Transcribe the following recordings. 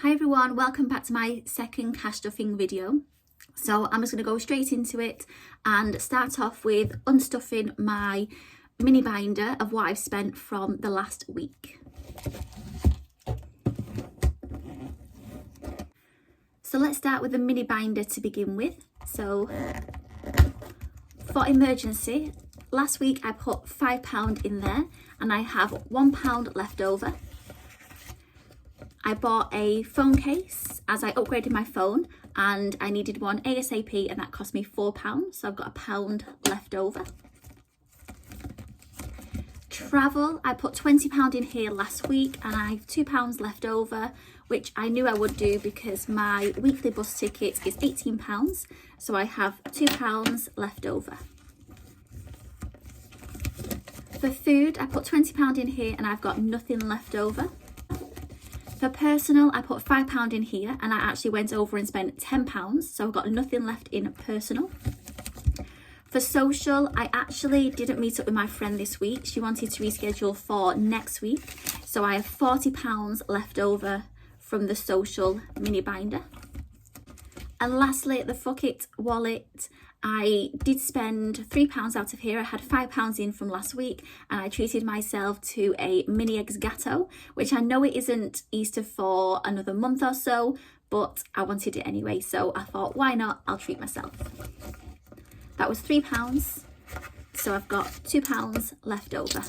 Hi everyone, welcome back to my second cash stuffing video. So I'm just going to go straight into it and start off with unstuffing my mini binder of what I've spent from the last week. So let's start with the mini binder to begin with. So for emergency, last week I put £5 in there and I have £1 left over. I bought a phone case as I upgraded my phone and I needed one ASAP and that cost me £4, so I've got £1 left over. Travel, I put £20 in here last week and I have £2 left over, which I knew I would do because my weekly bus ticket is £18, so I have £2 left over. For food, I put £20 in here and I've got nothing left over. For personal, I put £5 in here and I actually went over and spent £10, so I've got nothing left in personal. For social, I actually didn't meet up with my friend this week. She wanted to reschedule for next week, so I have £40 left over from the social mini binder. And lastly, the Fuck It wallet, I did spend £3 out of here. I had £5 in from last week and I treated myself to a mini eggs gatto, which I know it isn't Easter for another month or so, but I wanted it anyway, so I thought, why not? I'll treat myself. That was £3, so I've got £2 left over.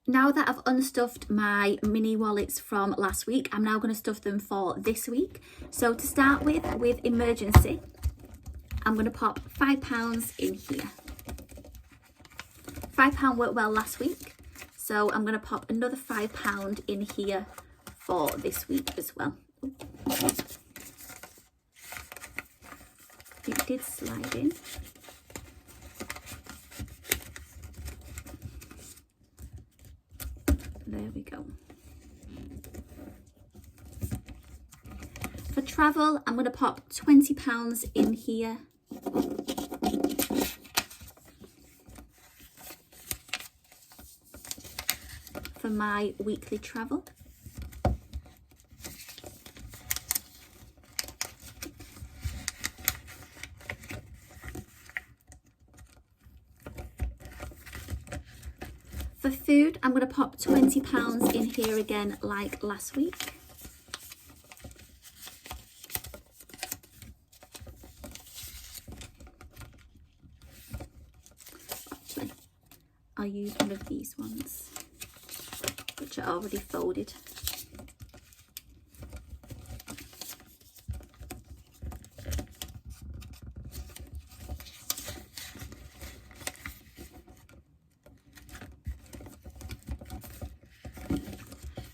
Now that I've unstuffed my mini wallets from last week, I'm now going to stuff them for this week. So to start with emergency, I'm going to pop £5 in here. £5 worked well last week, so I'm going to pop another £5 in here for this week as well. It did slide in. There we go. For travel, I'm going to pop £20 in here. For my weekly travel. For food, I'm going to pop £20 in here again like last week. Actually, I'll use one of these ones, which are already folded.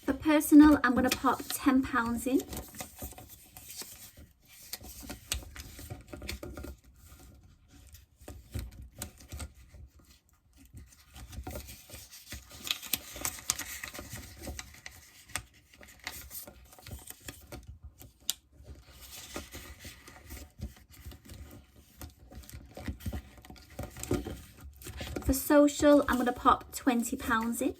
For personal, I'm going to pop £10 in. For social, I'm going to pop £20 in.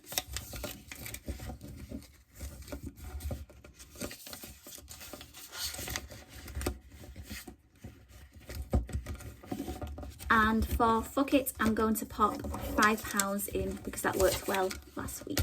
And for Fuck It, I'm going to pop £5 in because that worked well last week.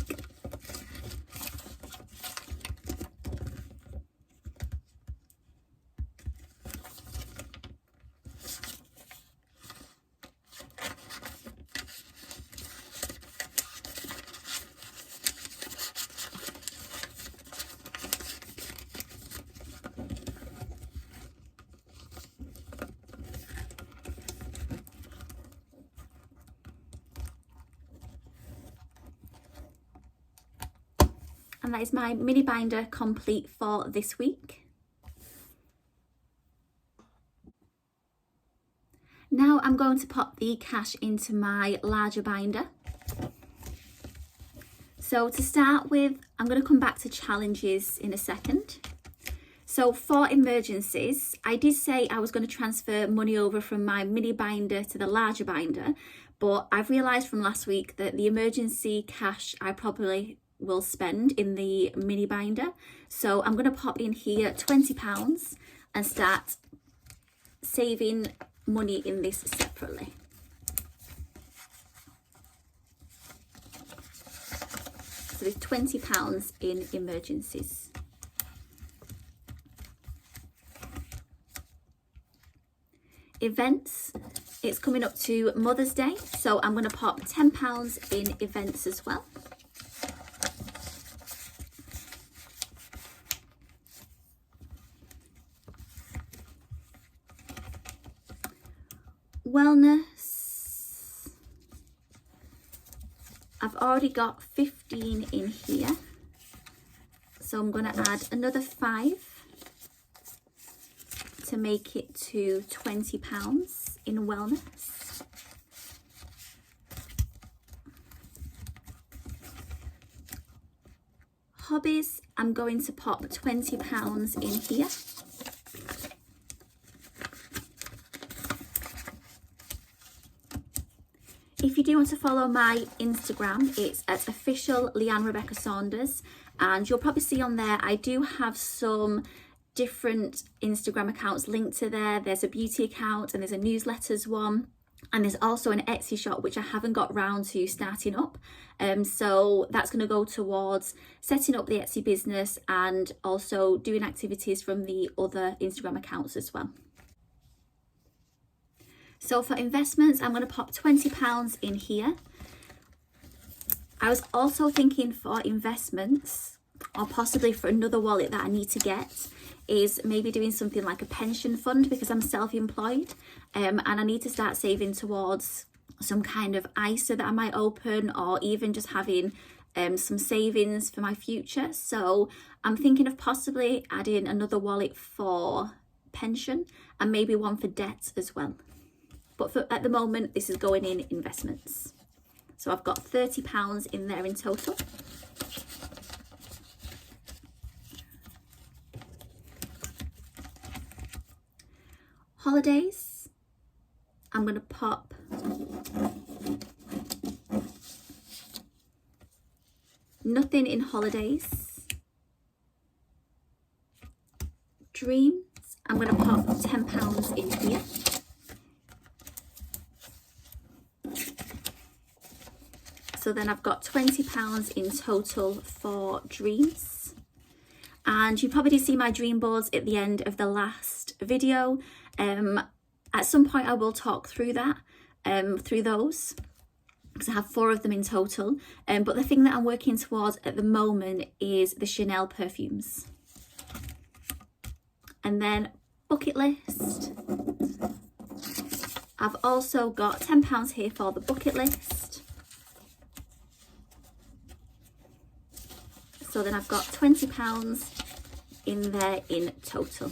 And that is my mini binder complete for this week. Now I'm going to pop the cash into my larger binder. So to start with, I'm going to come back to challenges in a second. So for emergencies, I did say I was going to transfer money over from my mini binder to the larger binder, but I've realised from last week that the emergency cash I probably will spend in the mini binder. So I'm going to pop in here £20 and start saving money in this separately. So there's £20 in emergencies. Events, it's coming up to Mother's Day, so I'm going to pop £10 in events as well. Wellness, I've already got 15 in here, so I'm going to add another 5 to make it to £20 in wellness. Hobbies, I'm going to pop £20 in here. If you do want to follow my Instagram, it's at official Leanne Rebecca Saunders, and you'll probably see on there I do have some different Instagram accounts linked to there. There's a beauty account and there's a newsletters one, and there's also an Etsy shop which I haven't got round to starting up, so that's going to go towards setting up the Etsy business and also doing activities from the other Instagram accounts as well. So for investments, I'm going to pop £20 in here. I was also thinking for investments, or possibly for another wallet that I need to get, is maybe doing something like a pension fund, because I'm self-employed, and I need to start saving towards some kind of ISA that I might open, or even just having some savings for my future. So I'm thinking of possibly adding another wallet for pension and maybe one for debt as well. But at the moment, this is going in investments. So I've got £30 in there in total. Holidays, I'm going to pop nothing in holidays. Dreams, I'm going to pop £10 in here. So then I've got £20 in total for dreams. And you probably did see my dream boards at the end of the last video. At some point I will talk through that, through those, because I have 4 of them in total. But the thing that I'm working towards at the moment is the Chanel perfumes. And then bucket list. I've also got £10 here for the bucket list. So then I've got £20 in there in total.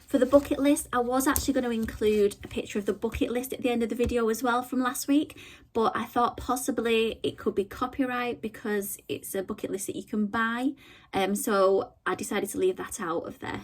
For the bucket list, I was actually going to include a picture of the bucket list at the end of the video as well from last week, but I thought possibly it could be copyright because it's a bucket list that you can buy. So I decided to leave that out of there.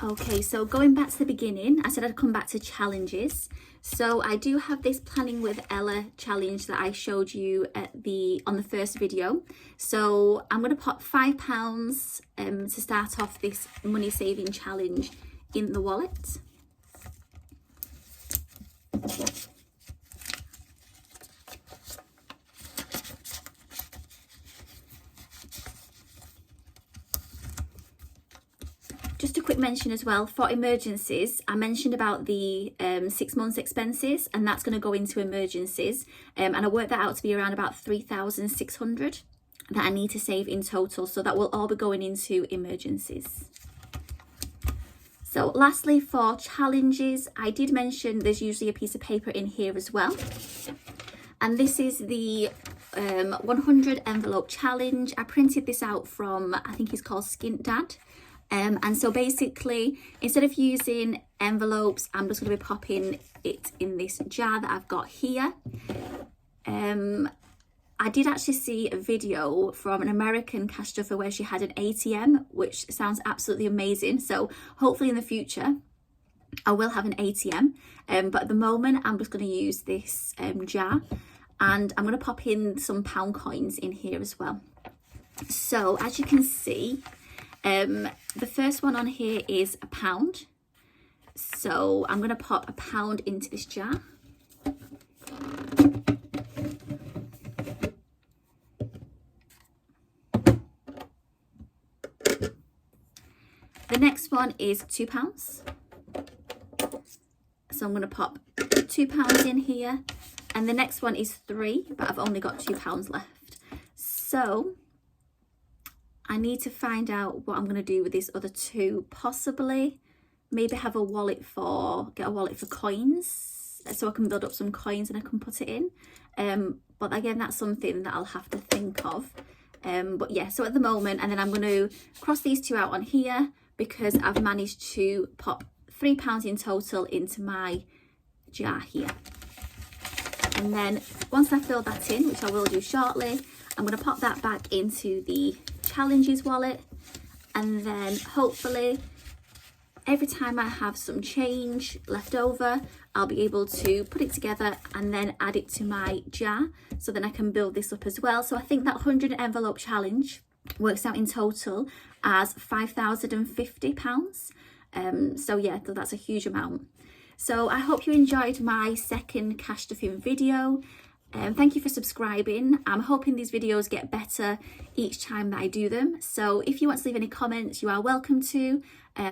Okay, so going back to the beginning, I said I'd come back to challenges. So I do have this Planning with Ella challenge that I showed you on the first video. So I'm going to pop £5 to start off this money saving challenge in the wallet. Just a quick mention as well, for emergencies, I mentioned about the 6 months expenses, and that's going to go into emergencies. And I worked that out to be around about 3,600 that I need to save in total. So that will all be going into emergencies. So lastly, for challenges, I did mention there's usually a piece of paper in here as well. And this is the 100 envelope challenge. I printed this out from, I think it's called Skint Dad. And so basically, instead of using envelopes, I'm just going to be popping it in this jar that I've got here. I did actually see a video from an American cash stuffer where she had an ATM, which sounds absolutely amazing. So hopefully in the future I will have an ATM, but at the moment I'm just going to use this jar, and I'm going to pop in some pound coins in here as well. So as you can see, the first one on here is a pound. So I'm going to pop a pound into this jar. The next one is £2. So I'm going to pop £2 in here. And the next one is 3, but I've only got £2 left. So I need to find out what I'm going to do with these other 2. Possibly maybe have a wallet get a wallet for coins, so I can build up some coins and I can put it in. But again, that's something that I'll have to think of. But yeah, so at the moment, and then I'm going to cross these 2 out on here, because I've managed to pop £3 in total into my jar here. And then once I fill that in, which I will do shortly, I'm going to pop that back into the challenges wallet, and then hopefully every time I have some change left over, I'll be able to put it together and then add it to my jar, so then I can build this up as well. So I think that 100 envelope challenge works out in total as £5,050. So yeah, so that's a huge amount. So I hope you enjoyed my second cash stuffing video. Thank you for subscribing. I'm hoping these videos get better each time that I do them. So if you want to leave any comments, you are welcome to.